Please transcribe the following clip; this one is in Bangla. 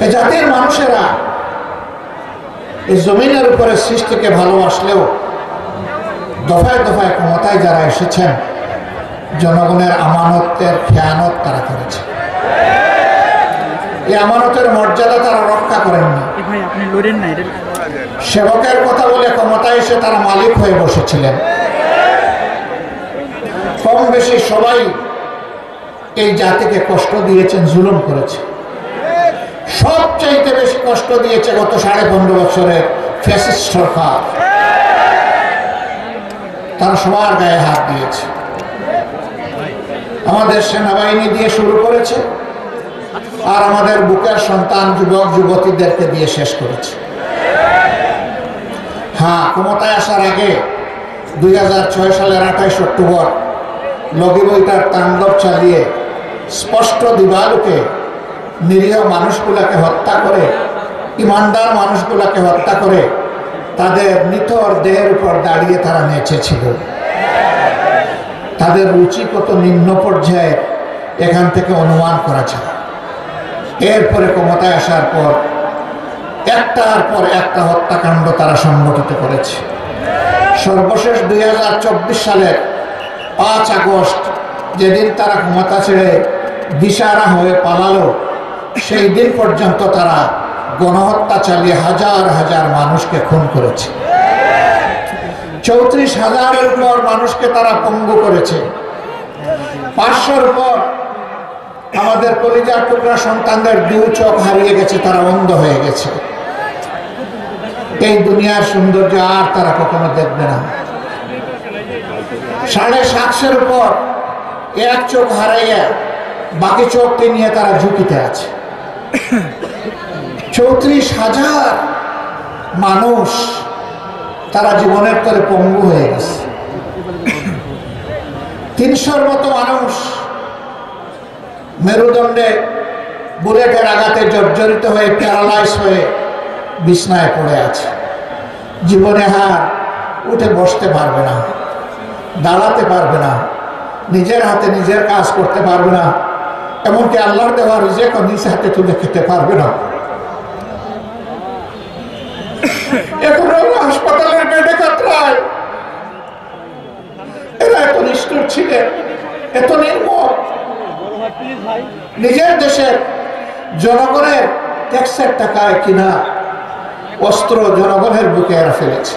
এই জাতির মানুষেরা এই জমিনের উপরে সৃষ্টিকে ভালোবাসলেও দফায় দফায় ক্ষমতায় যারা এসেছেন জনগণের আমানতের খেয়ানত তারা করেছে। এই আমানতের মর্যাদা তারা রক্ষা করেননি। সেবকের কথা বলে ক্ষমতায় এসে তারা মালিক হয়ে বসেছিলেন। কম বেশি সবাই এই জাতিকে কষ্ট দিয়েছেন, জুলুম করেছে। সবচাইতে বেশি কষ্ট দিয়েছে গত 15.5 বছরের ফ্যাসিস্ট সরকার। তারা সবার গায়ে হাত দিয়েছে। আমাদের সেনাবাহিনী দিয়ে শুরু করেছে, আর আমাদের বুকের সন্তান যুবক যুবতীদেরকে দিয়ে শেষ করেছে। হ্যাঁ, ক্ষমতায় আসার আগে 2006 সালের 28 অক্টোবর লগিবইটার তাণ্ডব চালিয়ে স্পষ্ট দিবালোকে নিরীহ মানুষগুলাকে হত্যা করে, ইমানদার মানুষগুলাকে হত্যা করে তাদের নিথর দেহের উপর দাঁড়িয়ে তারা নেচেছিল। তাদের রুচি কত নিম্ন পর্যায়ে এখান থেকে অনুমান করা যায়। এরপরে ক্ষমতায় আসার পর একটার পর একটা হত্যাকাণ্ড তারা সংগঠিত করেছে। সর্বশেষ 2024 সালের 5 আগস্ট যেদিন তারা ক্ষমতা ছেড়ে দিশাহারা হয়ে পালালো, সেই দিন পর্যন্ত তারা গণহত্যা চালিয়ে হাজার হাজার মানুষকে খুন করেছে। 34,000-এর উপর মানুষকে তারা পঙ্গু করেছে। 500-র উপর আমাদের কলিজার টুকরা সন্তানদের 2 চোখ হারিয়ে গেছে, তারা অন্ধ হয়ে গেছে। এই দুনিয়ার সৌন্দর্য আর তারা কখনো দেখবে না। 750-এর উপর 1 চোখ হারাইয়া বাকি চোখটি নিয়ে তারা ঝুঁকিতে আছে। 34,000 মানুষ তারা জীবনের তরে পঙ্গু হয়ে গেছে। 300-র মতো মানুষ মেরুদণ্ডে বুলেটের আঘাতে জর্জরিত হয়ে প্যারালাইজ হয়ে বিছনায় পড়ে আছে। জীবনে হার উঠে বসতে পারবে না, দাঁড়াতে পারবে না, নিজের হাতে নিজের কাজ করতে পারবে না, এমনকি আল্লাহর দেওয়া রিজিকও নিজ হাতে তুলে খেতে পারবে না। এখন হাসপাতালের বেডে কাতরায়। এরা এত নিষ্ঠুর ছিলেন, এত নির্মম। নিজের দেশের জনগণের ট্যাক্সের টাকায় কিনা অস্ত্র জনগণের বুকে এরা ফেলেছে।